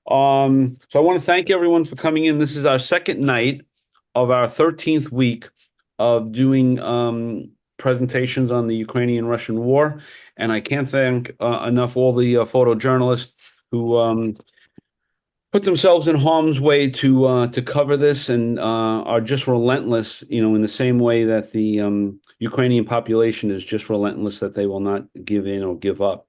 So I want to thank everyone for coming in. This is our second night of our 13th week of doing presentations on the Ukrainian-Russian war. And I can't thank enough all the photojournalists who put themselves in harm's way to cover this and are just relentless, in the same way that the Ukrainian population is just relentless that they will not give in or give up,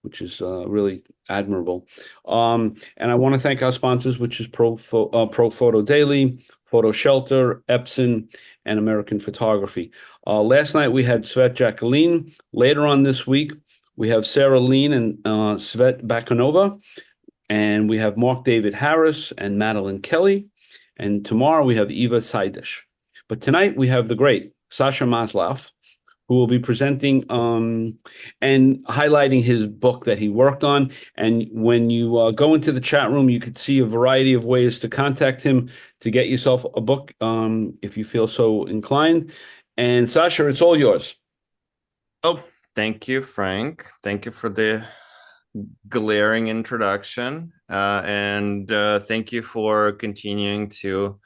which is really admirable. And I want to thank our sponsors, which is Pro Photo Daily, Photo Shelter, Epson, and American Photography. Last night we had Svet Jacqueline. Later on this week, we have Sarah Lean and Svet Bakanova. And we have Mark David Harris and Madeline Kelly. And tomorrow we have Eva Seidish. But tonight we have the great Sasha Maslov, who will be presenting and highlighting his book that he worked on. And when you go into the chat room, you could see a variety of ways to contact him to get yourself a book if you feel so inclined. And Sasha, it's all yours. Oh, thank you, Frank. Thank you for the glaring introduction. And thank you for continuing to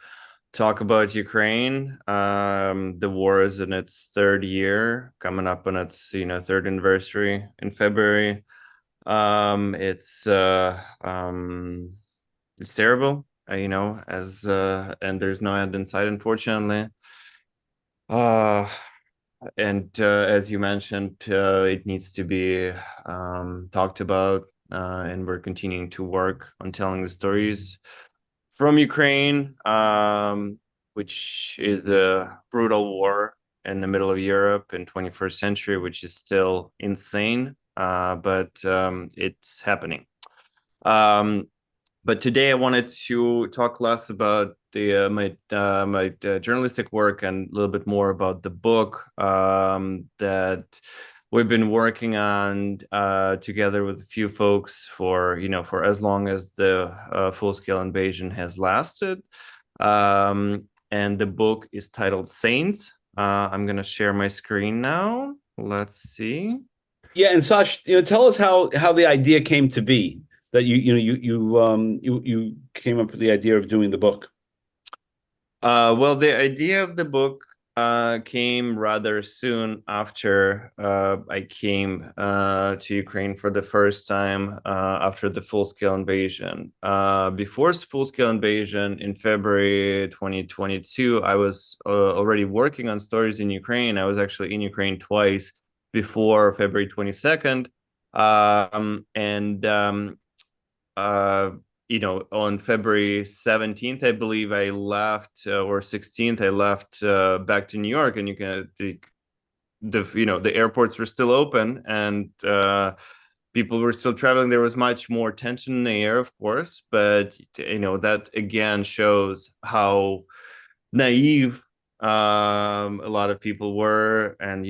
talk about Ukraine. The war is in its third year, coming up on its third anniversary in February. It's terrible, as and there's no end in sight, unfortunately. Uh, and as you mentioned, it needs to be talked about, and we're continuing to work on telling the stories from Ukraine, which is a brutal war in the middle of Europe in 21st century, which is still insane, but it's happening. But today I wanted to talk less about my journalistic work and a little bit more about the book that we've been working on together with a few folks for as long as the full-scale invasion has lasted. And the book is titled Saints. I'm gonna share my screen now. Let's see. Yeah, and Sash, tell us how the idea came to be that you came up with the idea of doing the book. Well, the idea of the book came rather soon after I came to Ukraine for the first time after the full-scale invasion. Before full-scale invasion in February 2022, I was already working on stories in Ukraine. I was actually in Ukraine twice before February 22nd. And on February 17th, I believe I left, or 16th, I left back to New York, and the airports were still open, and people were still traveling. There was much more tension in the air, of course, but that again shows how naive a lot of people were, and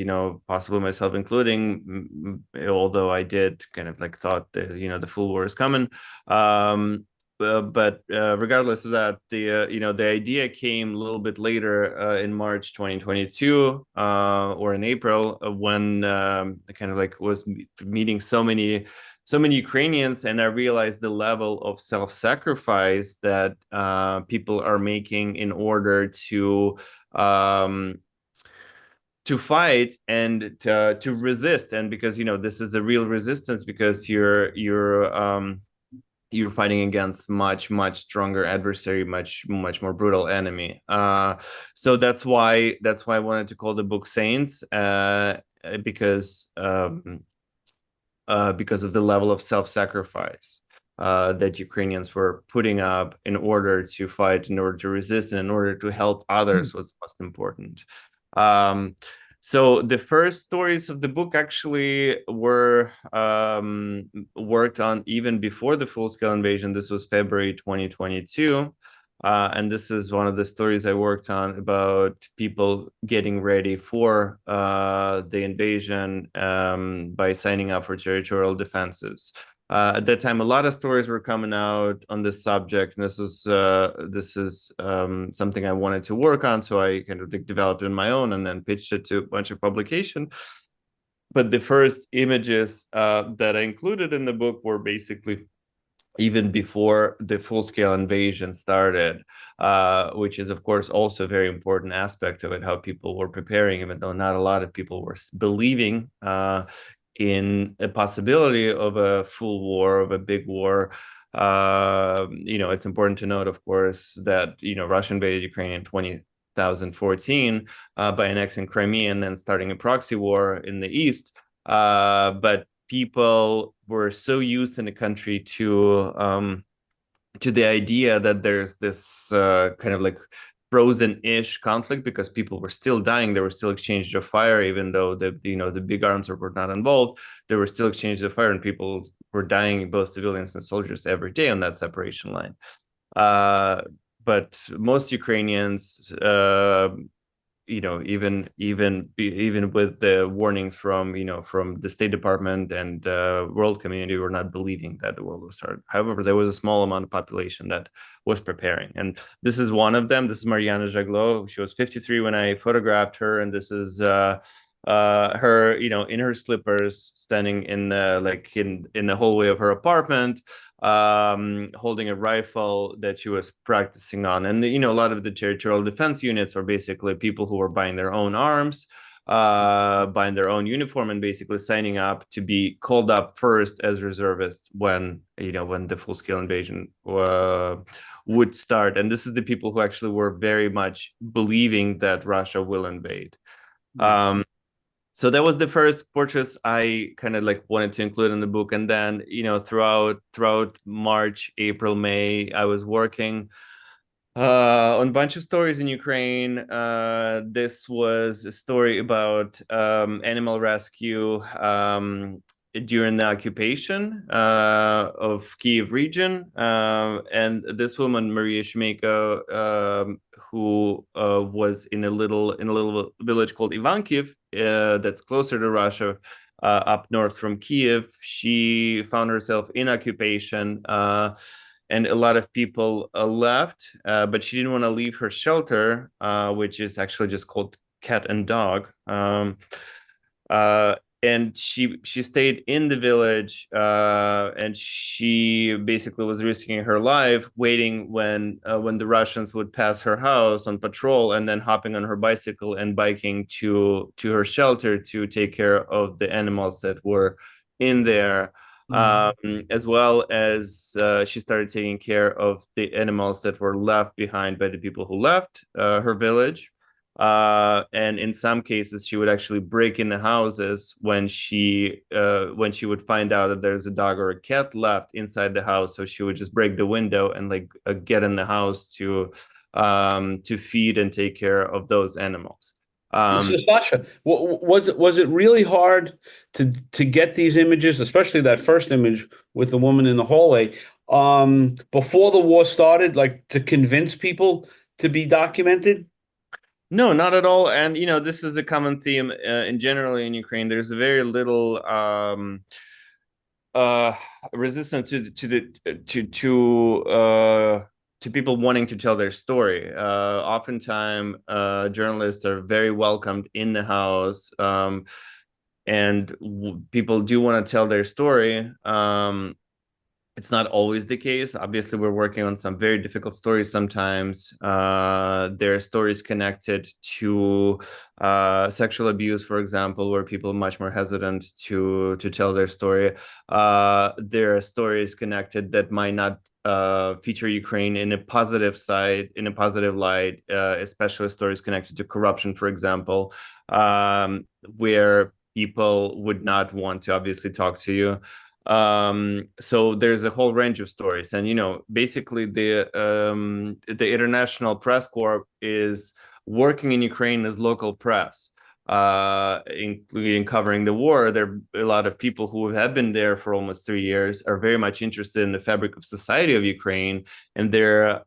possibly myself including, although I did kind of like thought that the full war is coming. But regardless of that, the idea came a little bit later in March 2022 or in April, when I kind of like was meeting so many Ukrainians, and I realized the level of self-sacrifice that people are making in order to fight and to resist. And because this is a real resistance, because you're fighting against much stronger adversary, much more brutal enemy. So that's why I wanted to call the book Saints, because of the level of self-sacrifice that Ukrainians were putting up in order to fight, in order to resist, and in order to help others was most important. So the first stories of the book actually were worked on even before the full-scale invasion. This was February 2022. And this is one of the stories I worked on about people getting ready for the invasion by signing up for territorial defenses. At that time, a lot of stories were coming out on this subject, and this is something I wanted to work on, so I kind of developed it on my own and then pitched it to a bunch of publication. But the first images that I included in the book were basically even before the full-scale invasion started, which is, of course, also a very important aspect of it, how people were preparing, even though not a lot of people were believing in a possibility of a full war, of a big war. It's important to note, of course, that, Russia invaded Ukraine in 2014 by annexing Crimea and then starting a proxy war in the east. But people were so used in the country to the idea that there's this kind of like frozen-ish conflict, because people were still dying. There were still exchanges of fire, even though the big arms were not involved. There were still exchanges of fire, and people were dying, both civilians and soldiers, every day on that separation line. Uh, but most Ukrainians, even with the warnings from the State Department and world community, were not believing that the world would start. However, there was a small amount of population that was preparing, and this is one of them. This is Mariana Jaglo. She was 53 when I photographed her, and this is her, in her slippers, standing in in the hallway of her apartment, holding a rifle that she was practicing on. And a lot of the territorial defense units are basically people who are buying their own arms, buying their own uniform, and basically signing up to be called up first as reservists when the full-scale invasion would start. And this is the people who actually were very much believing that Russia will invade. So that was the first portraits I kind of like wanted to include in the book. And then, throughout March, April, May, I was working on a bunch of stories in Ukraine. This was a story about animal rescue during the occupation of Kyiv region. And this woman, Maria Shmeyko, who was in a little village called Ivankiv, that's closer to Russia, up north from Kyiv. She found herself in occupation. And a lot of people left, but she didn't want to leave her shelter, which is actually just called Cat and Dog. And she stayed in the village, and she basically was risking her life, waiting when the Russians would pass her house on patrol, and then hopping on her bicycle and biking to her shelter to take care of the animals that were in there. As well as she started taking care of the animals that were left behind by the people who left her village. And in some cases, she would actually break in the houses when she would find out that there's a dog or a cat left inside the house. So she would just break the window and get in the house to feed and take care of those animals. So Sasha, was it really hard to get these images, especially that first image with the woman in the hallway, before the war started, like to convince people to be documented? No, not at all. And this is a common theme in generally in Ukraine. There's a very little uh, resistance to people wanting to tell their story. Oftentimes, journalists are very welcomed in the house, and people do want to tell their story. It's not always the case. Obviously, we're working on some very difficult stories sometimes. There are stories connected to sexual abuse, for example, where people are much more hesitant to tell their story. There are stories connected that might not feature Ukraine in a positive side, in a positive light, especially stories connected to corruption, for example, where people would not want to obviously talk to you. So there's a whole range of stories, and basically the International Press Corps is working in Ukraine as local press, including covering the war. There are a lot of people who have been there for almost 3 years, are very much interested in the fabric of society of Ukraine, and they're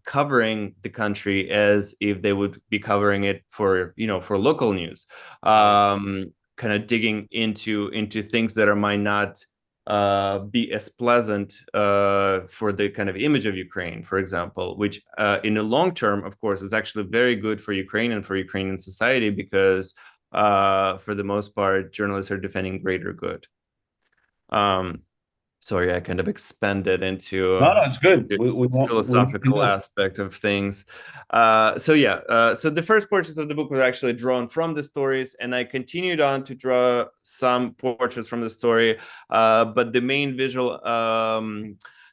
covering the country as if they would be covering it for local news. Kind of digging into things that might not be as pleasant for the kind of image of Ukraine, for example, which in the long term, of course, is actually very good for Ukraine and for Ukrainian society, because for the most part, journalists are defending greater good. Um, Sorry, I kind of expanded into No, no, it's good. the We can philosophical do it. aspect of things. So the first portraits of the book were actually drawn from the stories, and I continued on to draw some portraits from the story. But the main visual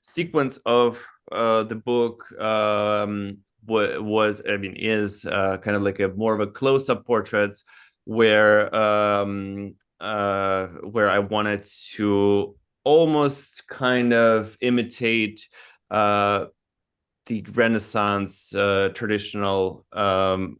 sequence of the book I mean, is kind of like a more of a close-up portraits where I wanted to almost kind of imitate uh, the Renaissance traditional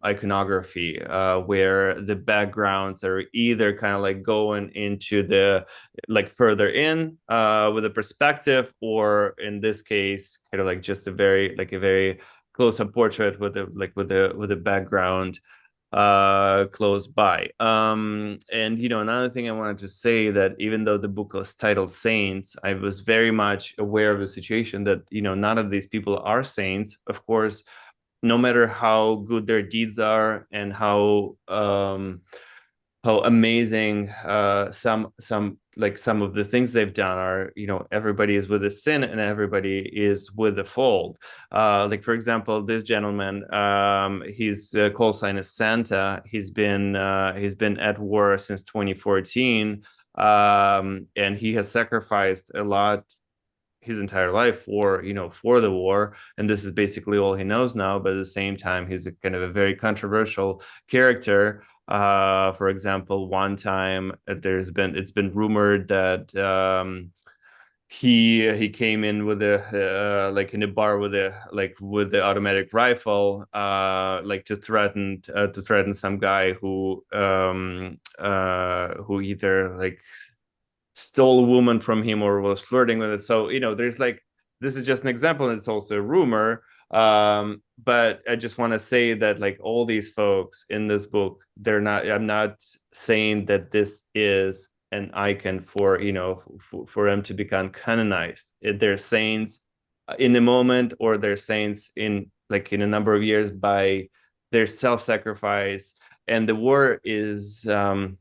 iconography, where the backgrounds are either kind of like going into the like further in with a perspective, or in this case, kind of like just a very close up portrait with a background close by. And another thing I wanted to say, that even though the book was titled Saints, I was very much aware of the situation that none of these people are saints, of course, no matter how good their deeds are and how amazing some of the things they've done are. Everybody is with a sin and everybody is with a fault. Like, for example, this gentleman, his call sign is Santa. He's been at war since 2014, and he has sacrificed a lot his entire life for the war, and this is basically all he knows now. But at the same time, he's a kind of a very controversial character. For example, one time it's been rumored that he came in with a like in a bar with the automatic rifle, like to threaten some guy who either like stole a woman from him or was flirting with it. So there's like, this is just an example, and it's also a rumor. But I just want to say that like all these folks in this book, they're not. I'm not saying that this is an icon for them to become canonized. They're saints in the moment, or they're saints in a number of years by their self-sacrifice. And the war is the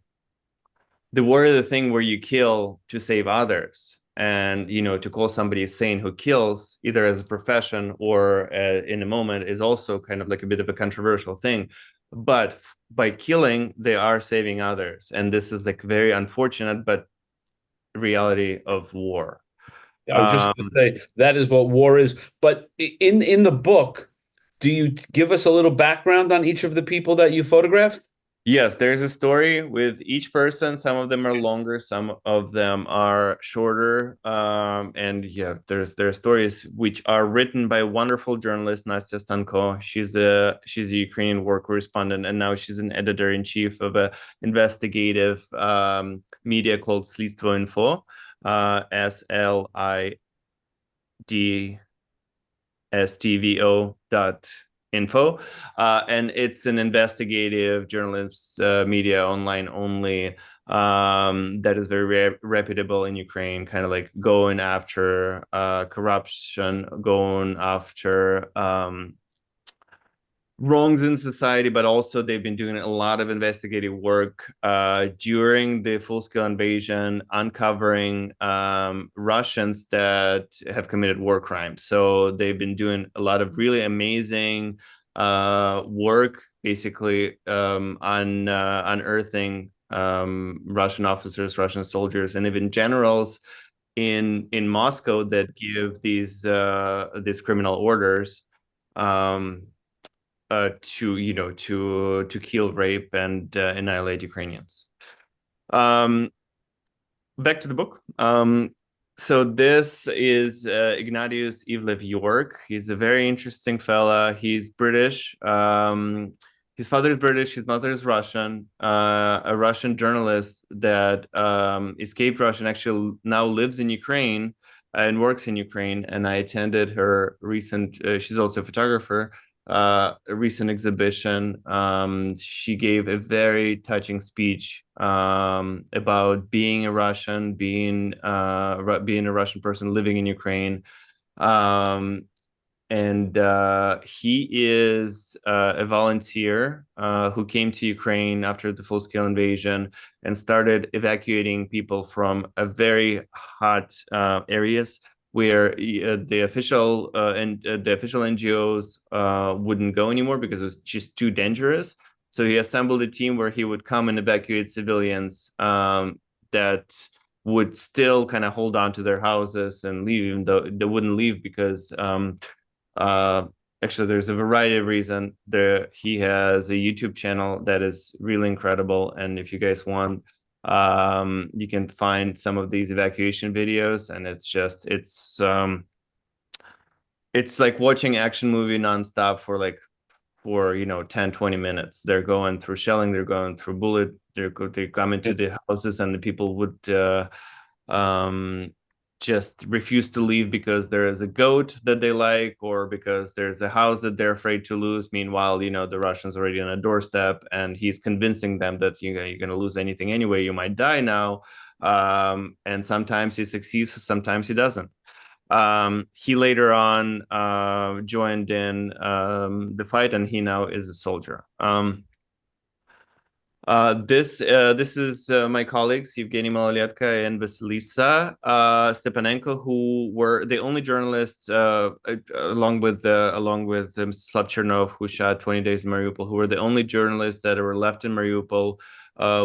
thing where you kill to save others. And to call somebody a saint who kills, either as a profession or in a moment, is also kind of like a bit of a controversial thing. But by killing, they are saving others, and this is like very unfortunate, but reality of war. I was just going to say that is what war is. But in the book, do you give us a little background on each of the people that you photographed? Yes, there's a story with each person. Some of them are longer, some of them are shorter. And yeah, there are stories which are written by a wonderful journalist, Nastya Stanko. She's a Ukrainian war correspondent, and now she's an editor in chief of a investigative media called Slidstvo Info, SLIDstvo.info. And it's an investigative journalist media online only, that is very reputable in Ukraine, kind of like going after corruption, going after wrongs in society, but also they've been doing a lot of investigative work during the full-scale invasion, uncovering Russians that have committed war crimes. So they've been doing a lot of really amazing work, basically unearthing Russian officers, Russian soldiers, and even generals in Moscow that give these criminal orders. Um, to kill, rape, and annihilate Ukrainians. Um, Back to the book. So this is Ignatius Ivlev York. He's a very interesting fella. He's British. His father is British. His mother is Russian. A Russian journalist that escaped Russia and actually now lives in Ukraine and works in Ukraine. And I attended her recent. She's also a photographer, a recent exhibition. She gave a very touching speech about being a Russian, being a Russian person living in Ukraine. Um, and he is a volunteer who came to Ukraine after the full-scale invasion and started evacuating people from a very hot areas where the official and the official NGOs wouldn't go anymore because it was just too dangerous. So he assembled a team where he would come and evacuate civilians that would still kind of hold on to their houses and leave, even though they wouldn't leave because uh, actually, there's a variety of reasons. He has a YouTube channel that is really incredible, and if you guys want, you can find some of these evacuation videos, and it's like watching action movie nonstop for like for 10-20 minutes. They're going through shelling, they're going through bullet, they come into the houses, and the people would um just refuse to leave because there is a goat that they like, or because there's a house that they're afraid to lose. Meanwhile, the Russians already on a doorstep, and he's convincing them that you're going to lose anything anyway, you might die now. And sometimes he succeeds, sometimes he doesn't. He later on joined in the fight, and he now is a soldier. This is my colleagues Evgeny Malolyetka and Vasilisa Stepanenko, who were the only journalists, along with Slav Chernov, who shot 20 Days in Mariupol, who were the only journalists that were left in Mariupol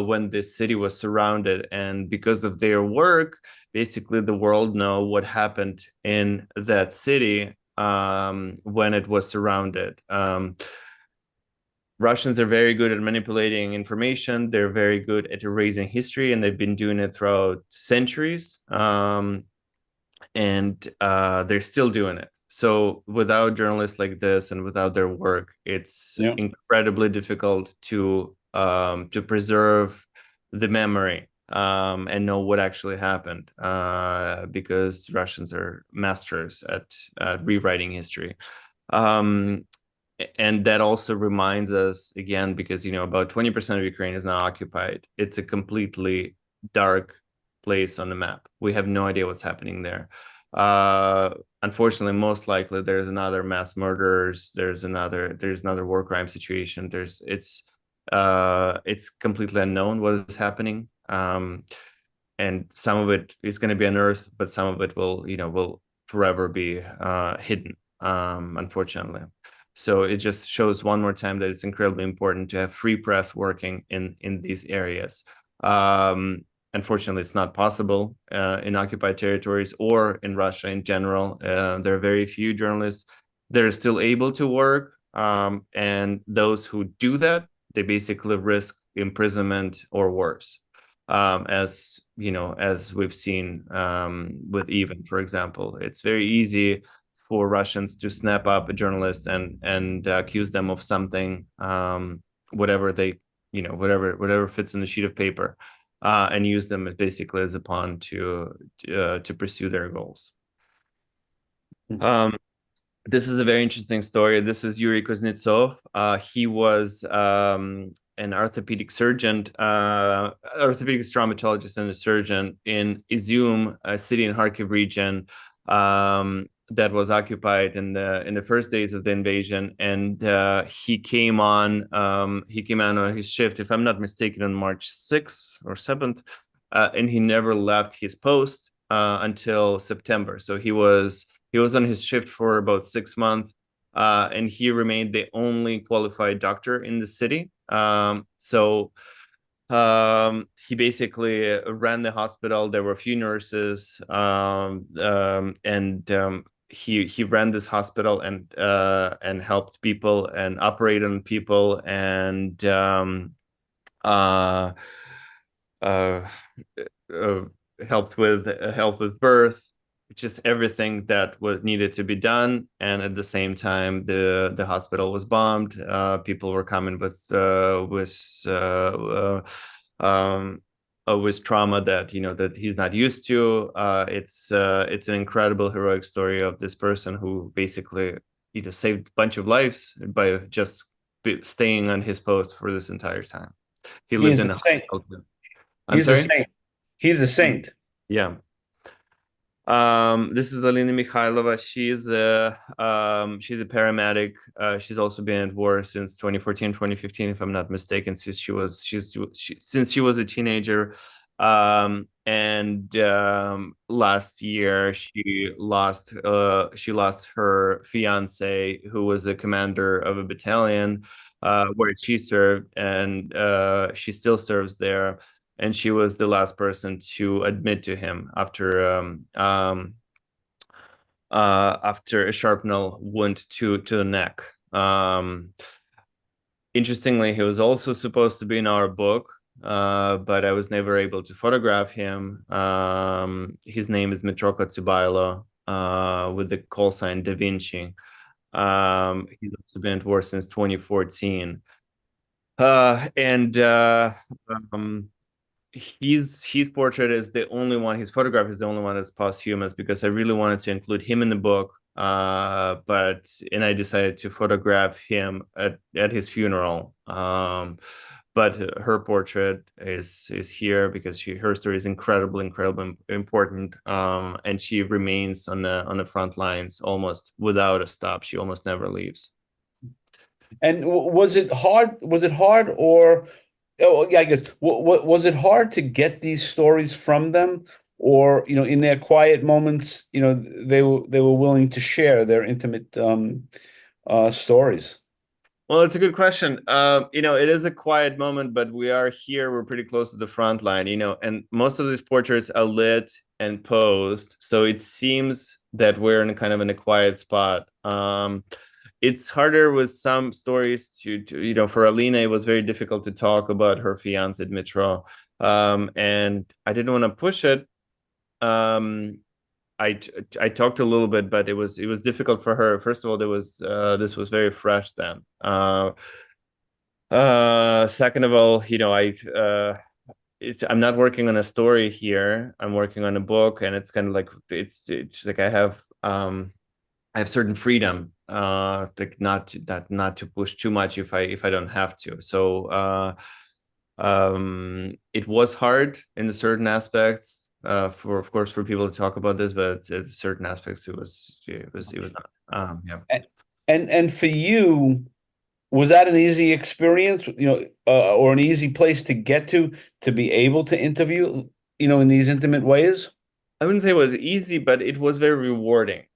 when the city was surrounded. And because of their work, basically the world know what happened in that city when it was surrounded. Russians are very good at manipulating information. They're very good at erasing history, and they've been doing it throughout centuries. And they're still doing it. So without journalists like this and without their work, it's Yeah. incredibly difficult to preserve the memory and know what actually happened, because Russians are masters at rewriting history. Um, and that also reminds us again, because about 20% of Ukraine is now occupied. It's a completely dark place on the map. We have no idea what's happening there. Unfortunately, most likely there's another mass murders, there's another war crime situation. It's completely unknown what is happening. And some of it is going to be unearthed, but some of it will forever be hidden, unfortunately. So it just shows one more time that it's incredibly important to have free press working in these areas. Unfortunately, it's not possible in occupied territories or in Russia in general. There are very few journalists that are still able to work, and those who do that, they basically risk imprisonment or worse. As we've seen with Even, for example, it's very easy for Russians to snap up a journalist and accuse them of something, whatever whatever fits in the sheet of paper, and use them basically as a pawn to pursue their goals. Um, this is a very interesting story. This is Yuri Kuznetsov. He was an orthopedic surgeon, orthopedic traumatologist and a surgeon in Izium, a city in Kharkiv region that was occupied in the first days of the invasion. And he came on his shift, if I'm not mistaken, on March 6th or 7th, and he never left his post until September. So he was on his shift for about 6 months, and he remained the only qualified doctor in the city. He basically ran the hospital. There were a few nurses, and he ran this hospital and helped people and operated on people and uh, uh, uh, helped with birth, just everything that was needed to be done. And at the same time, the hospital was bombed. People were coming with trauma that he's not used to. It's an incredible heroic story of this person who basically saved a bunch of lives by just staying on his post for this entire time. He He lived is a in a saint. hospital too. I'm He's a sorry? saint. He's a saint. Yeah. This is Alina Mikhailova. She's a paramedic. She's also been at war since 2014, 2015, if I'm not mistaken, since she was a teenager. And last year she lost her fiance, who was a commander of a battalion where she served, and she still serves there, and she was the last person to admit to him after a shrapnel wound to the neck. Interestingly, he was also supposed to be in our book, but I was never able to photograph him. His name is Mitro Tsubailo, with the call sign Da Vinci. He's also been at war since 2014. And um, his portrait is the only one, his photograph is the only one that's posthumous, because I really wanted to include him in the book, and I decided to photograph him at his funeral. But her portrait is here because her story is incredibly important, and she remains on the front lines almost without a stop. She almost never leaves. And was it hard? Was it hard, or oh yeah, I guess was it hard to get these stories from them, or in their quiet moments, they were willing to share their intimate stories? Well, it's a good question. It is a quiet moment, but we are here. We're pretty close to the front line, and most of these portraits are lit and posed, so it seems that we're in a quiet spot. It's harder with some stories for Alina, it was very difficult to talk about her fiance Dmitro, and I didn't want to push it. Um, I talked a little bit, but it was difficult for her. First of all, this was very fresh then. Second of all, I'm not working on a story here. I'm working on a book, and it's kind of like it's like I have certain freedom, like not to push too much if I don't have to. So it was hard in certain aspects, for of course for people to talk about this, but in certain aspects it was not. Yeah. And for you, was that an easy experience, or an easy place to get to be able to interview, in these intimate ways? I wouldn't say it was easy, but it was very rewarding.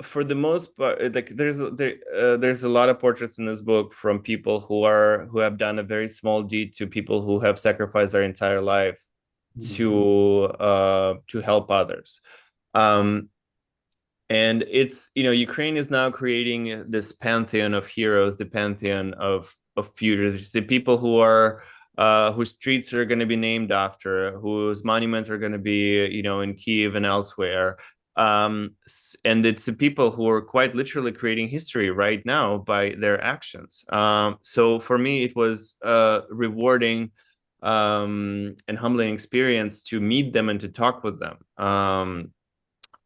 For the most part, like there's a lot of portraits in this book from people who have done a very small deed to people who have sacrificed their entire life to help others. Um, and Ukraine is now creating this pantheon of heroes, the pantheon of futures, the people whose streets are going to be named after, whose monuments are going to be in Kiev and elsewhere. And it's the people who are quite literally creating history right now by their actions. So for me it was a rewarding and humbling experience to meet them and to talk with them.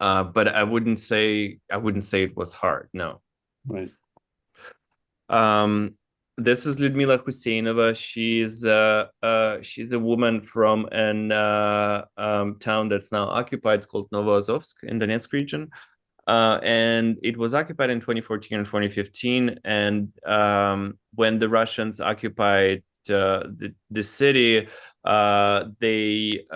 But I wouldn't say it was hard. No. Right. Um, this is Lyudmila Huseinova. She's a woman from an town that's now occupied. It's called Novoazovsk in Donetsk region. And it was occupied in 2014 and 2015. And when the Russians occupied the city, they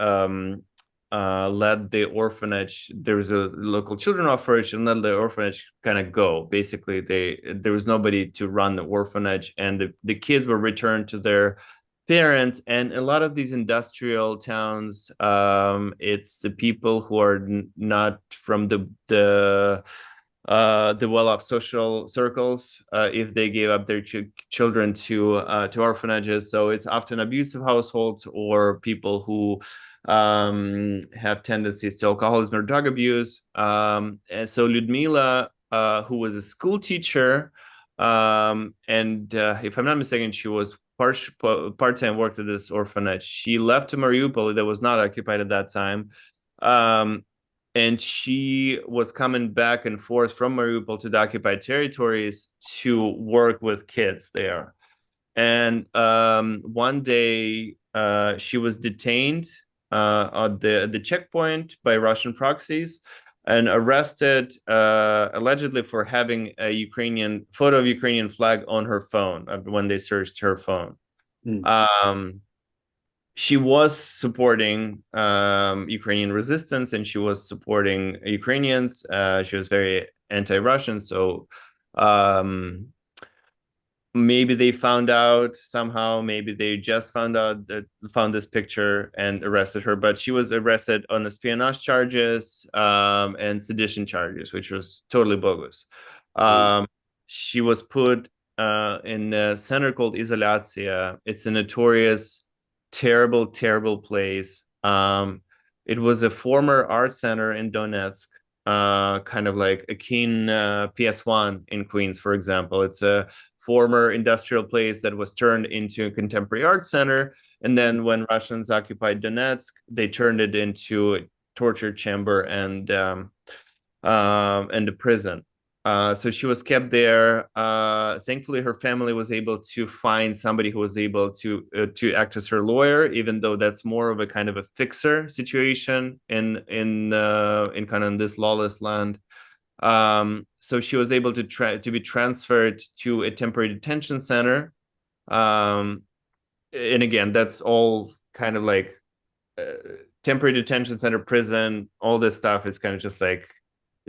let the orphanage. There was a local children orphanage, and let the orphanage kind of go. Basically, there was nobody to run the orphanage, and the kids were returned to their parents. And a lot of these industrial towns, it's the people who are not from the well-off social circles, if they gave up their children to orphanages. So it's often abusive households or people who have tendencies to alcoholism or drug abuse. And so Lyudmila, who was a school teacher, and if I'm not mistaken, she was part-time worked at this orphanage. She left to Mariupol that was not occupied at that time. Um, and she was coming back and forth from Mariupol to the occupied territories to work with kids there. And one day she was detained at the checkpoint by Russian proxies and arrested allegedly for having a Ukrainian photo of Ukrainian flag on her phone when they searched her phone. Mm. Um, she was supporting Ukrainian resistance and she was supporting Ukrainians. She was very anti-Russian, so um, maybe they found out somehow, maybe they just found this picture and arrested her, but she was arrested on espionage charges and sedition charges, which was totally bogus. Right. um, she was put in a center called Izolatia. It's a notorious terrible place. It was a former art center in Donetsk, kind of like akin PS1 in Queens, for example. It's a former industrial place that was turned into a contemporary art center. And then when Russians occupied Donetsk, they turned it into a torture chamber and a prison. So she was kept there. Thankfully, her family was able to find somebody who was able to act as her lawyer, even though that's more of a kind of a fixer situation in kind of this lawless land. So she was able to be transferred to a temporary detention center. Um, and again, that's all kind of like temporary detention center, prison, all this stuff is kind of just like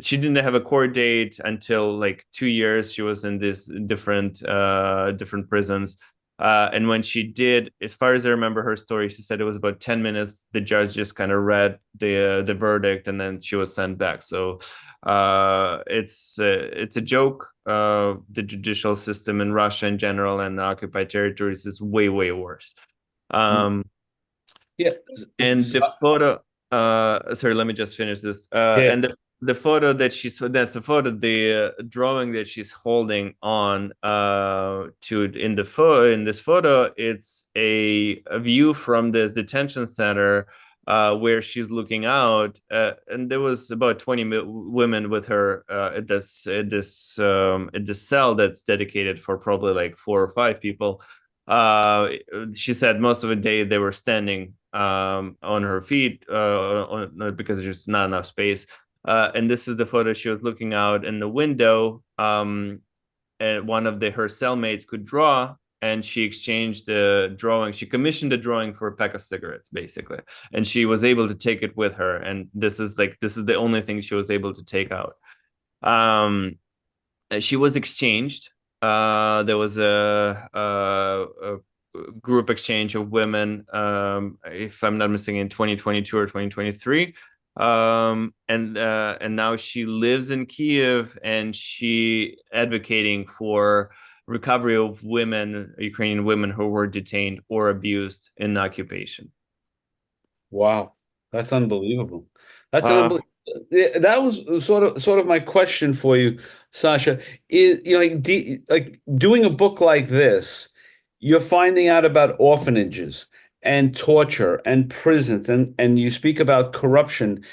she didn't have a court date until like 2 years. She was in these different prisons. And when she did, as far as I remember her story, she said it was about 10 minutes. The judge just kind of read the verdict and then she was sent back. So it's a joke. The judicial system in Russia in general and the occupied territories is way worse. Mm. Um, Yeah. and the So- photo, sorry, let me just finish this. yeah. And the photo that that's the photo, the drawing that she's holding on to in this photo, it's a view from this detention center where she's looking out, and there was about 20 women with her at this cell that's dedicated for probably like 4 or 5 people. uh she said most of the day they were standing on her feet because there's not enough space. And this is the photo. She was looking out in the window, and one of her cellmates could draw, and she exchanged the drawing. She commissioned a drawing for a pack of cigarettes, basically, and she was able to take it with her. And this is the only thing she was able to take out. Um, she was exchanged. There was a group exchange of women, if I'm not mistaken, in 2022 or 2023. And now she lives in Kiev, and she advocating for recovery of women, Ukrainian women who were detained or abused in the occupation. Wow, that's unbelievable. That's an Uh, unbelievable. That was sort of my question for you, Sasha. Is like doing a book like this, you're finding out about orphanages and torture and prisons, and you speak about corruption.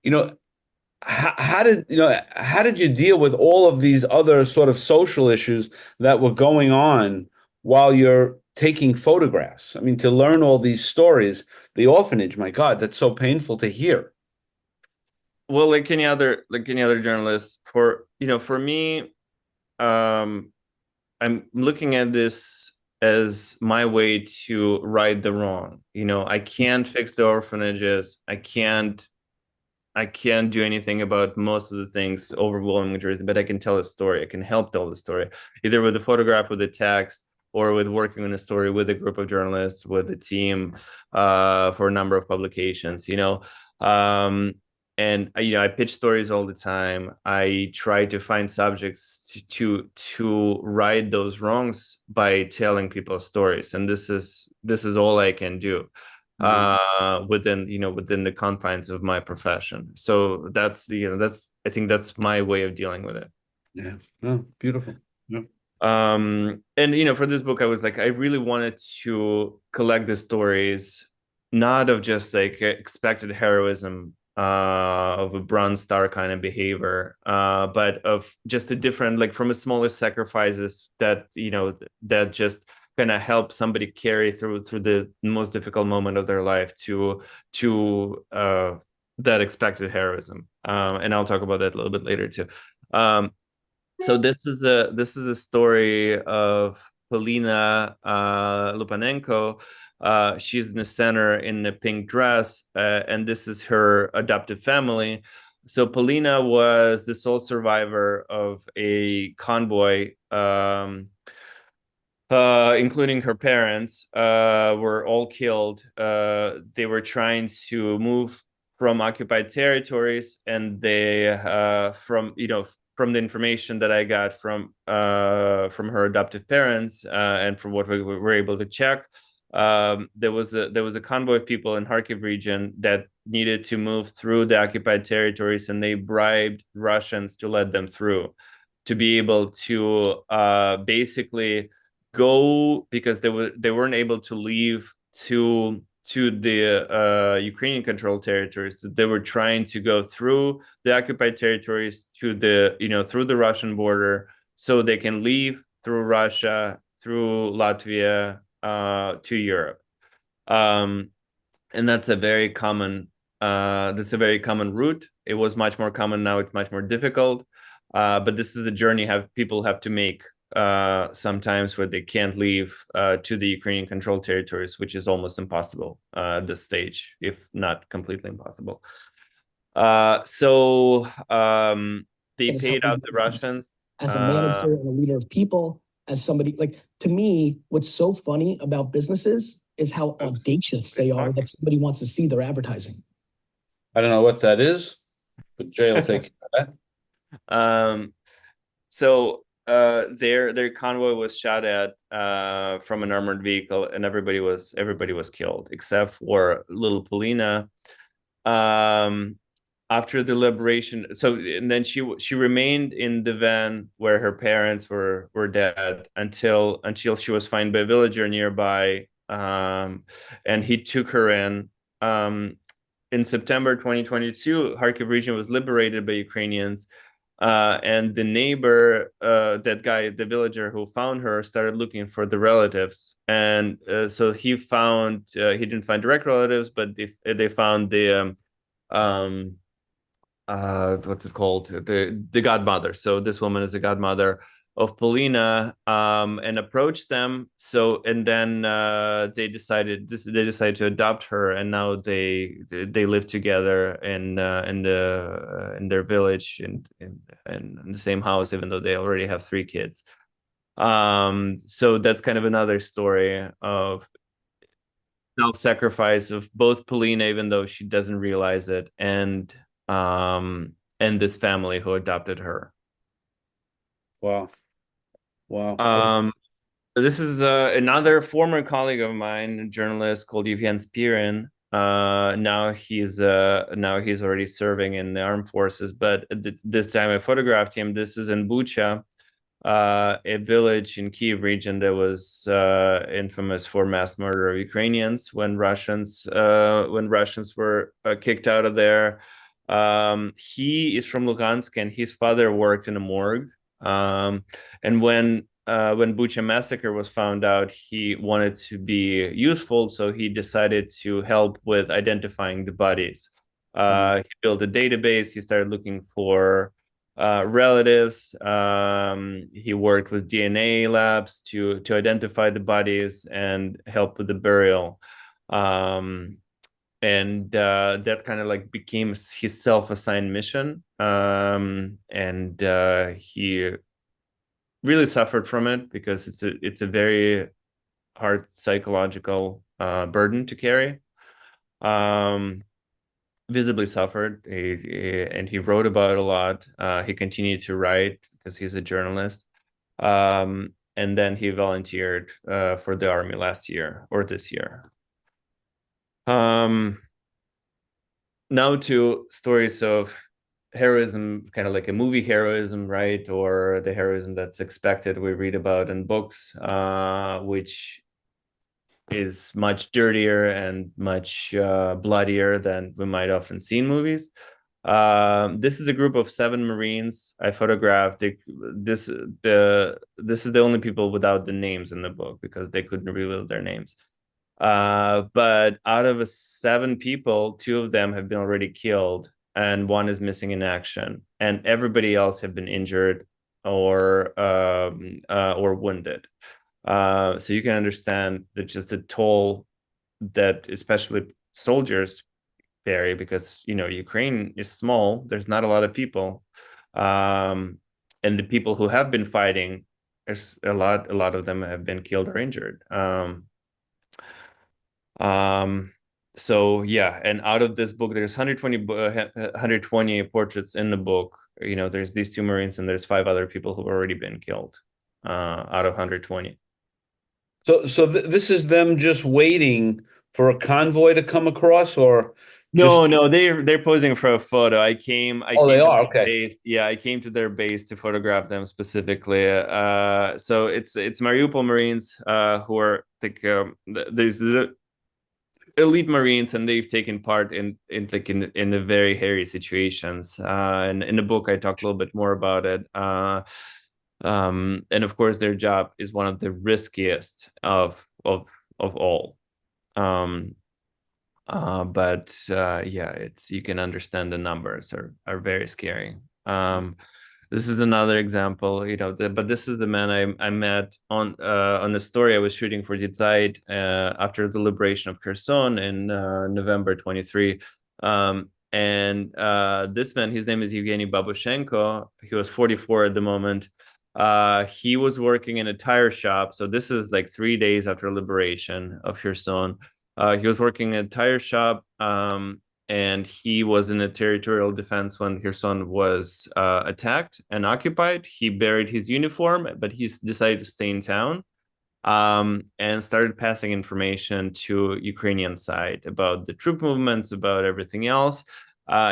You know, how did you deal with all of these other sort of social issues that were going on while you're taking photographs? I mean, to learn all these stories, the orphanage, my God, that's so painful to hear. well, like any other journalist, for me, um, I'm looking at this as my way to right the wrong. I can't fix the orphanages. I can't do anything about most of the things, overwhelming majority, but I can tell a story. I can help tell the story, either with a photograph, with a text, or with working on a story with a group of journalists, with a team, for a number of publications. Um, and I pitch stories all the time. I try to find subjects to right those wrongs by telling people stories, and this is all I can do Mhm. within the confines of my profession. So that's I think that's my way of dealing with it. Yeah. Oh, beautiful. Yeah. And for this book, I was like, I really wanted to collect the stories, not of just like expected heroism of a bronze star kind of behavior, but of just a different, like from a smaller sacrifices that that just kind of help somebody carry through the most difficult moment of their life to that expected heroism. And I'll talk about that a little bit later too. So this is a story of Polina Lupanenko. She's in the center in a pink dress, and this is her adoptive family. So Polina was the sole survivor of a convoy, including her parents, were all killed. They were trying to move from occupied territories, and from the information that I got from her adoptive parents, and from what we were able to check, there was a convoy of people in Kharkiv region that needed to move through the occupied territories, and they bribed Russians to let them through, to be able to basically go, because they weren't able to leave to the Ukrainian controlled territories. That they were trying to go through the occupied territories to through the Russian border, so they can leave through Russia, through Latvia, to Europe. Um, and that's a very common route. It was much more common. Now it's much more difficult. But this is a journey people have to make sometimes, where they can't leave to the Ukrainian controlled territories, which is almost impossible at this stage, if not completely impossible. So they That is paid helping out the Russians. as a manager and a leader of people, as somebody like, to me, what's so funny about businesses is how audacious they are that somebody wants to see their advertising. I don't know what that is, but Jay will take care of that. So their convoy was shot at from an armored vehicle, and everybody was killed except for little Polina. After the liberation, and then she remained in the van where her parents were dead until she was found by a villager nearby, and he took her in. In September 2022, Kharkiv region was liberated by Ukrainians, and the neighbor, that guy, the villager who found her, started looking for the relatives, and so he didn't find direct relatives, but they found the what's it called, the godmother. So this woman is the godmother of Polina, and approached them. So, and then they decided to adopt her, and now they live together in their village, in the same house, even though they already have 3 kids. So that's kind of another story of self-sacrifice of both Polina, even though she doesn't realize it, and this family who adopted her. Wow. Wow. This is another former colleague of mine, a journalist called Yevhen Spirin. Now he's already serving in the armed forces, but this time I photographed him. This is in Bucha, a village in Kiev region that was infamous for mass murder of Ukrainians when Russians were kicked out of there. He is from Lugansk, and his father worked in a morgue. And when Bucha massacre was found out, he wanted to be useful, so he decided to help with identifying the bodies. He built a database. He started looking for relatives. He worked with DNA labs to identify the bodies and help with the burial. And that kind of like became his self-assigned mission. And he really suffered from it, because it's a very hard psychological burden to carry. Visibly suffered, and he wrote about it a lot. He continued to write because he's a journalist. And then he volunteered for the army last year or this year. Now to stories of heroism, kind of like a movie heroism, right? Or the heroism that's expected, we read about in books, which is much dirtier and much bloodier than we might often see in movies. This is a group of 7 Marines I photographed. This is the only people without the names in the book because they couldn't reveal their names. But out of 7 people, 2 of them have been already killed, and 1 is missing in action, and everybody else have been injured or wounded. So you can understand that just the toll that especially soldiers vary, because Ukraine is small. There's not a lot of people, and the people who have been fighting, there's a lot of them have been killed or injured. So yeah, and out of this book, there's 120 portraits in the book. There's these 2 Marines and there's 5 other people who've already been killed out of 120. So this is them just waiting for a convoy to come across, or just No, they're posing for a photo. I came oh, they to are, their okay. base. Yeah, I came to their base to photograph them specifically. So it's Mariupol Marines who are like there's the elite Marines, and they've taken part in the very hairy situations. And in the book, I talk a little bit more about it. And of course, their job is one of the riskiest of all. But yeah, you can understand the numbers are very scary. This is another example, but this is the man I met on the story I was shooting for the Zeit after the liberation of Kherson in November 23. And this man, his name is Evgeny Babushenko. He was 44 at the moment. He was working in a tire shop. So this is like 3 days after liberation of Kherson. He was working at a tire shop, and he was in a territorial defense when Kherson was attacked and occupied. He buried his uniform, but he decided to stay in town, and started passing information to Ukrainian side about the troop movements, about everything else.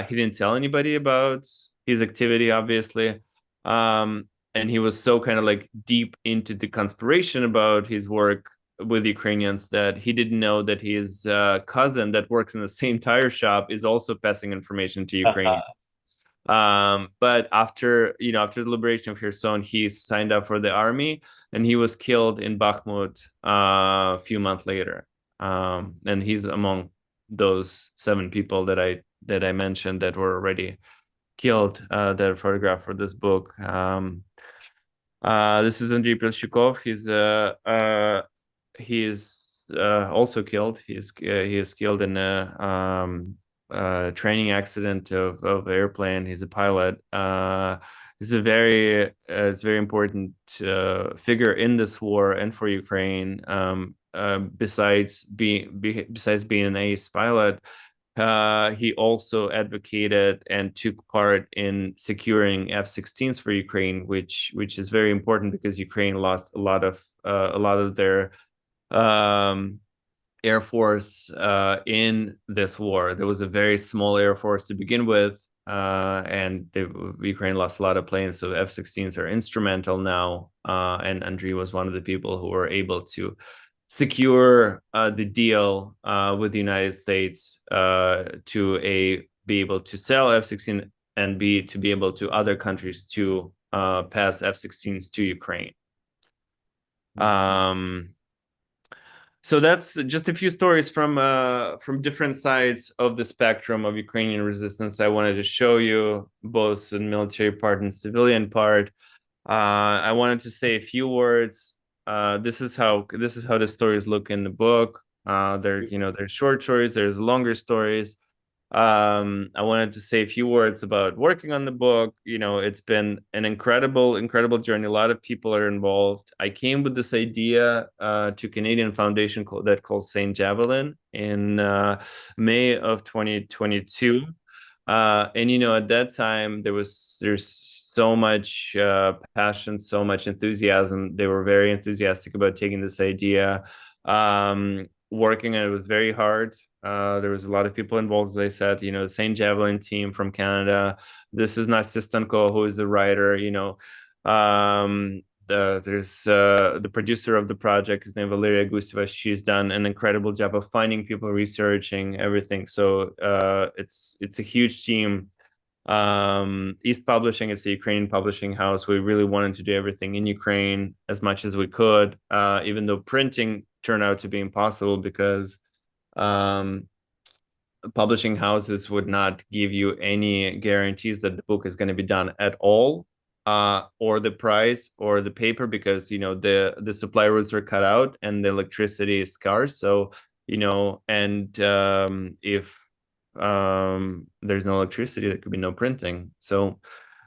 He didn't tell anybody about his activity, obviously. And he was so kind of like deep into the conspiration about his work with Ukrainians that he didn't know that his cousin that works in the same tire shop is also passing information to Ukrainians. But after the liberation of Kherson, he signed up for the army, and he was killed in Bakhmut a few months later. And he's among those 7 people that I mentioned that were already killed, that are photographed for this book. This is Andrei Pilshukov. He's also killed. He is killed in a training accident of airplane. He's a pilot. He's it's very important figure in this war and for Ukraine. Besides being an ace pilot, he also advocated and took part in securing F-16s for Ukraine, which is very important because Ukraine lost a lot of their Air Force in this war. There was a very small Air Force to begin with, and Ukraine lost a lot of planes, so F-16s are instrumental now. And Andriy was one of the people who were able to secure the deal with the United States to be able to sell F-16 and to be able to other countries to pass F-16s to Ukraine. So that's just a few stories from different sides of the spectrum of Ukrainian resistance I wanted to show you, both the military part and civilian part. I wanted to say a few words. This is how the stories look in the book. There's short stories, there's longer stories. I wanted to say a few words about working on the book. It's been an incredible journey. A lot of people are involved. I came with this idea to Canadian foundation called Saint Javelin in May of 2022. And at that time there's so much passion, so much enthusiasm. They were very enthusiastic about taking this idea. Working on it was very hard. There was a lot of people involved, as I said. The Saint Javelin team from Canada. This is Nastya Stanko, who is the writer. There's the producer of the project, his name Valeria Gusteva. She's done an incredible job of finding people, researching everything. So it's a huge team. East Publishing, it's a Ukrainian publishing house. We really wanted to do everything in Ukraine as much as we could, even though printing turned out to be impossible because publishing houses would not give you any guarantees that the book is going to be done at all, or the price or the paper, because the supply routes are cut out and the electricity is scarce. So and if there's no electricity, there could be no printing. So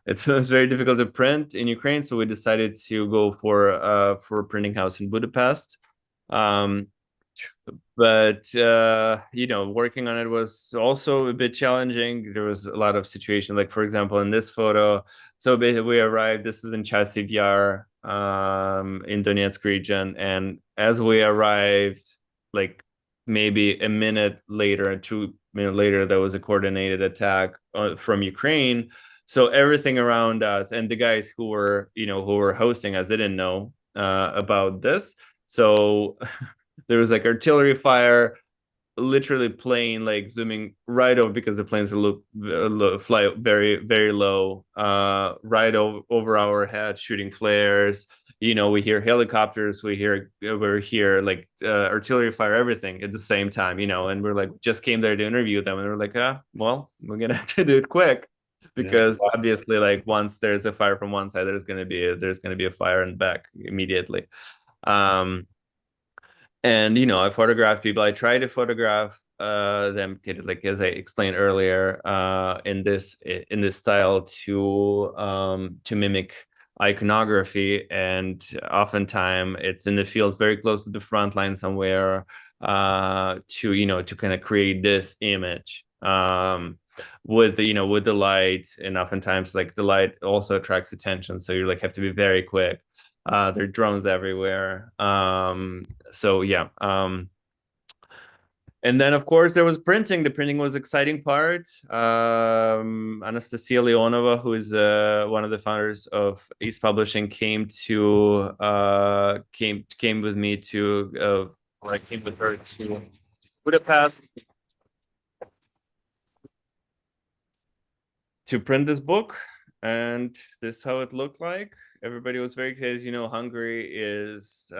it's very difficult to print in Ukraine. So we decided to go for a printing house in Budapest. But working on it was also a bit challenging. There was a lot of situations, like for example in this photo. So basically we arrived, this is in Chasiv Yar, in Donetsk region, and as we arrived, like maybe a minute later, 2 minutes later, there was a coordinated attack from Ukraine. So everything around us, and the guys who were hosting us didn't know about this. So there was like artillery fire, literally plane like zooming right over, because the planes fly very, very low, right over our head, shooting flares. We hear helicopters, we're here like artillery fire, everything at the same time. And we're like, just came there to interview them, and we're like, well, we're gonna have to do it quick, because obviously, like, once there's a fire from one side, there's gonna be a fire in the back immediately. And I photograph people. I try to photograph them, like as I explained earlier, in this style to mimic iconography, and oftentimes it's in the field very close to the front line somewhere, to kind of create this image with the light. And oftentimes, like, the light also attracts attention, so you like have to be very quick. There are drones everywhere. So yeah. And then of course there was printing. The printing was exciting part. Anastasia Leonova, who is one of the founders of East Publishing, came with me to I came with her to Budapest to print this book, and this is how it looked like. Everybody was very excited. Hungary is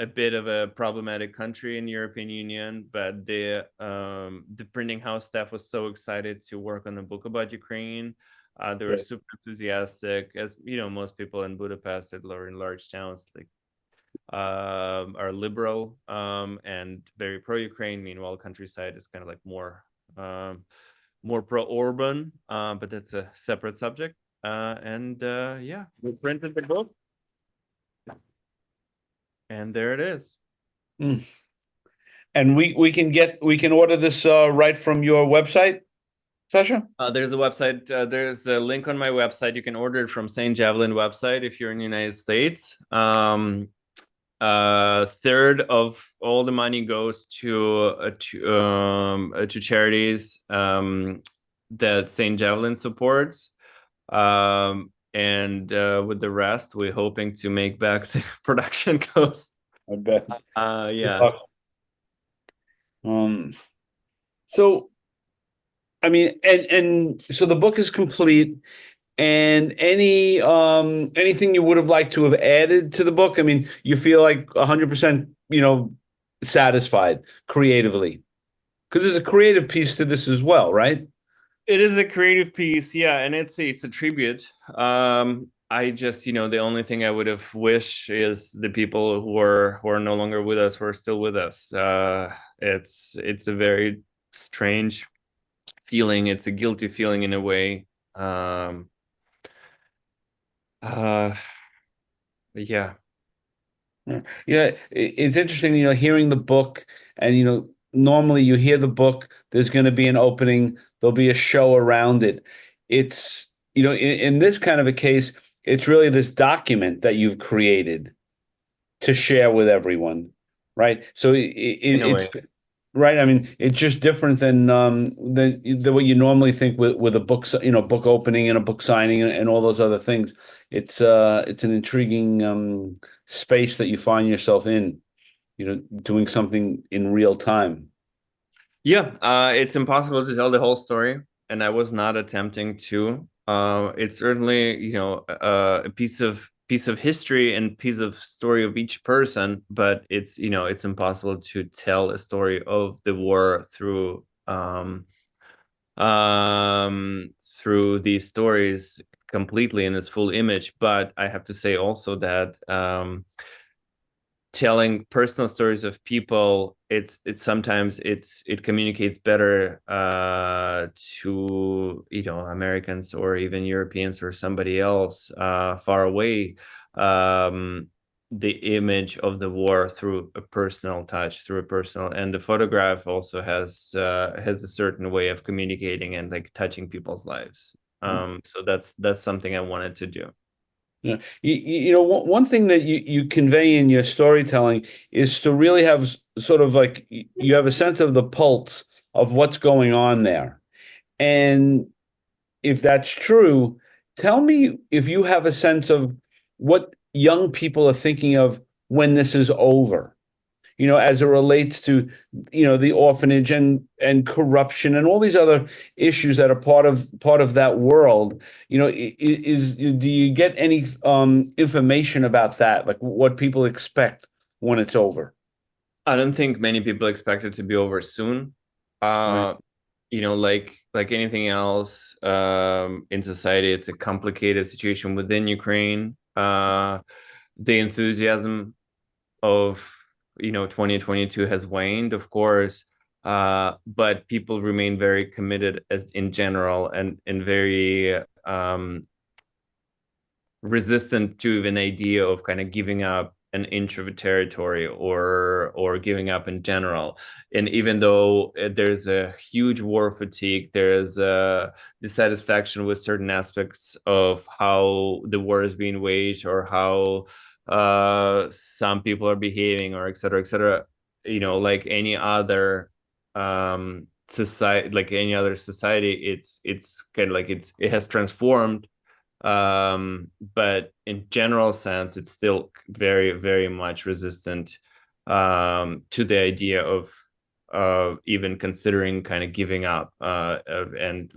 a bit of a problematic country in the European Union, but the printing house staff was so excited to work on a book about Ukraine. They were super enthusiastic, as most people in Budapest or in large towns like are liberal and very pro-Ukraine. Meanwhile, countryside is kind of like more pro-urban, but that's a separate subject. And yeah, we printed the book. And there it is. And we can order this right from your website, Sasha? There's a website. There's a link on my website. You can order it from St. Javelin website if you're in the United States. Third of all the money goes to charities that St. Javelin supports. And with the rest, we're hoping to make back the production cost. I bet. Yeah. So, I mean, and so the book is complete. And anything you would have liked to have added to the book? I mean, you feel like 100%, satisfied creatively, because there's a creative piece to this as well, right? It is a creative piece, yeah, and it's a tribute. I just, the only thing I would have wished is the people who are no longer with us were still with us. It's a very strange feeling. It's a guilty feeling in a way. Yeah. Yeah, it's interesting, hearing the book, and normally you hear the book, there's going to be an opening, there'll be a show around it. It's, in this kind of a case, it's really this document that you've created to share with everyone, right? So it's right. I mean, it's just different than what you normally think with a book, book opening and a book signing and all those other things. It's an intriguing space that you find yourself in, doing something in real time. Yeah, it's impossible to tell the whole story. I was not attempting to. It's certainly, a piece of history and piece of story of each person, but it's impossible to tell a story of the war through these stories completely in its full image. But I have to say also that telling personal stories of people, it's sometimes it communicates better to Americans or even Europeans or somebody else far away, the image of the war through a personal touch, through a personal, and the photograph also has a certain way of communicating and like touching people's lives. So that's something I wanted to do. Yeah. One thing that you convey in your storytelling is to really have sort of like you have a sense of the pulse of what's going on there. And if that's true, tell me if you have a sense of what young people are thinking of when this is over, as it relates to, the orphanage and corruption and all these other issues that are part of that world. Do you get any information about that, like what people expect when it's over? I don't think many people expect it to be over soon. Right. Like anything else in society, it's a complicated situation within Ukraine. The enthusiasm of 2022 has waned, of course, but people remain very committed as in general and very resistant to an idea of kind of giving up an inch of a territory or giving up in general. And even though there's a huge war fatigue, there's a dissatisfaction with certain aspects of how the war is being waged or how some people are behaving or et cetera, like any other society, like any other society, it's kind of like it has transformed, but in general sense it's still very, very much resistant to the idea of even considering kind of giving up, and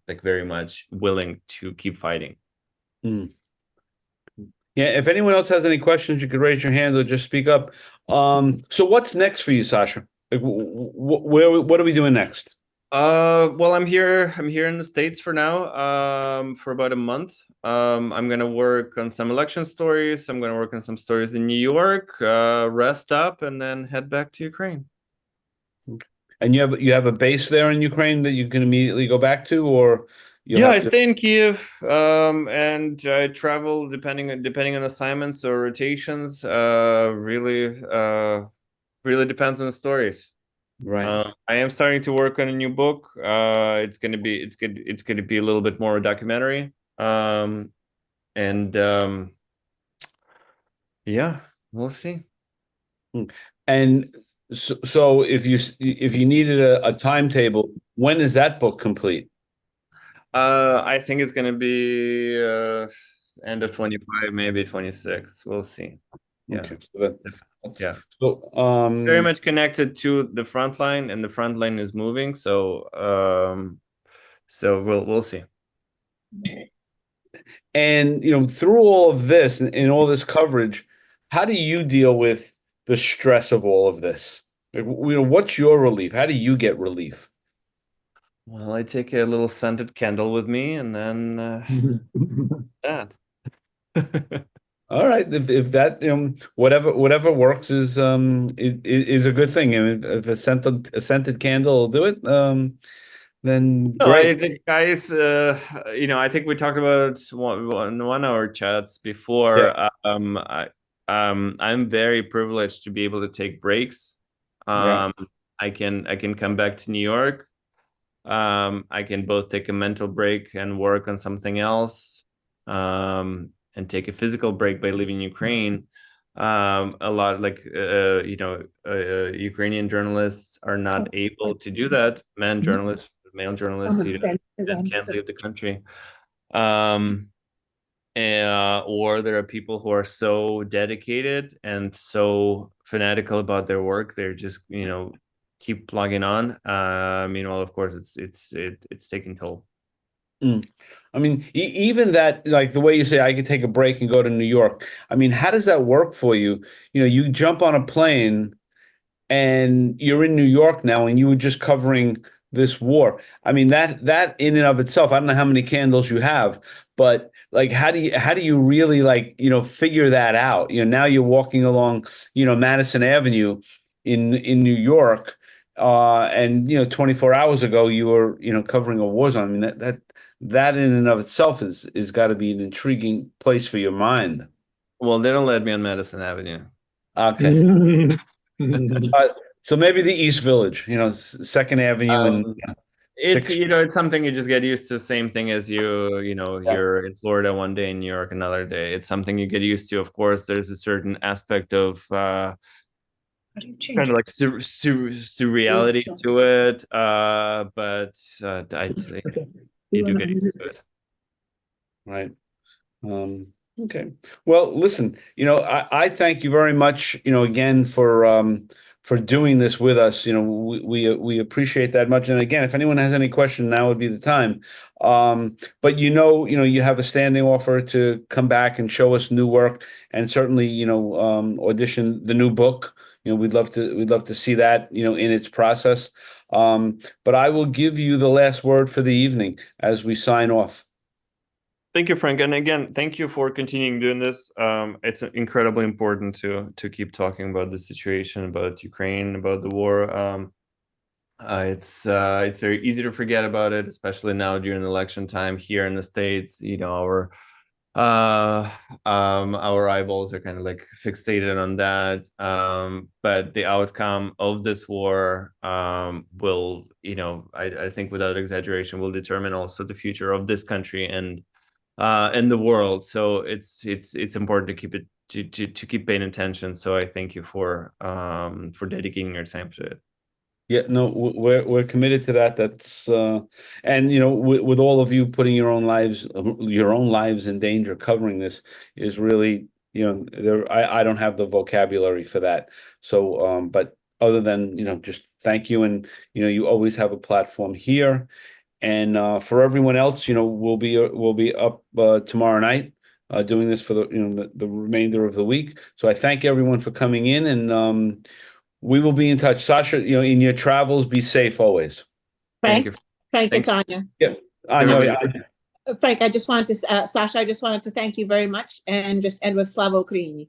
like very much willing to keep fighting. Mm. Yeah, if anyone else has any questions, you could raise your hand or just speak up. So what's next for you, Sasha? Like, what are we doing next? Well, I'm here in the States for now, for about a month. I'm gonna work on some election stories. I'm gonna work on some stories in New York, rest up, and then head back to Ukraine. And you have a base there in Ukraine that you can immediately go back to, or you'll Yeah, have I to. stay in Kiev, and I travel depending on assignments or rotations. Really depends on the stories. Right. I am starting to work on a new book. It's gonna be a little bit more documentary. And Yeah, we'll see. Mm. And so if you needed a timetable, when is that book complete? I think it's gonna be end of 25, maybe 26. We'll see. Yeah, Okay. That's yeah. so Very much connected to the front line, and the front line is moving. So we'll see. and through all of this and all this coverage, how do you deal with the stress of all of this? Like, what's your relief? How do you get relief? Well, I take a little scented candle with me, and then that. All right, if that whatever works is a good thing. And if a scented candle will do it, then No, I great. think, guys, I think we talked about one hour chats Yeah, before. I'm very privileged to be able to take breaks. yeah. Um, I can come back to New York. I can both take a mental break and work on something else, and take a physical break by leaving Ukraine. A lot, like, Ukrainian journalists are not able to do that. Male journalists, can't leave the country. Um, or there are people who are so dedicated and so fanatical about their work, they're just, keep plugging on. Meanwhile, of course, it's taking toll. I mean, even that, like the way you say, I could take a break and go to New York. I mean, how does that work for you? You know, you jump on a plane and you're in New York now, and you were just covering this war. I mean, that in and of itself, I don't know how many candles you have, but like, how do you really like, figure that out? You know, now you're walking along, Madison Avenue in New York, and 24 hours ago you were, covering a war zone. I mean, that in and of itself is got to be an intriguing place for your mind. Well, they don't let me on Madison Avenue. Okay. So maybe the East Village, Second Avenue and It's Sixth. it's something you just get used to. Same thing as you're in Florida one day, in New York another day. It's something you get used to. Of course, there's a certain aspect of kind of like surreality to it. But I'd say you do get used to it. Right. Okay. Well, listen, I thank you very much, again for doing this with us. You know, we appreciate that much. And again, if anyone has any question, now would be the time. But you have a standing offer to come back and show us new work, and certainly, audition the new book. You know, we'd love to see that, in its process. But I will give you the last word for the evening as we sign off. Thank you, Frank. And again, thank you for continuing doing this. It's incredibly important to keep talking about the situation, about Ukraine, about the war. It's very easy to forget about it, especially now during election time here in the States. Our eyeballs are kind of like fixated on that. But the outcome of this war will, I think without exaggeration, will determine also the future of this country and in the world. So it's important to keep it to keep paying attention. So I thank you for dedicating your time to it. Yeah, no, we're committed to that. That's and with all of you putting your own lives in danger, covering this is really, I don't have the vocabulary for that. So, but other than, just thank you, and you always have a platform here, and for everyone else, we'll be up tomorrow night, doing this for the remainder of the week. So I thank everyone for coming in, and we will be in touch. Sasha, in your travels, be safe always. Thank you. Frank, Thanks. it's Anya. Yeah. Anya, Frank, I just wanted to, Sasha, I just wanted to thank you very much and just end with Slava Ukraini.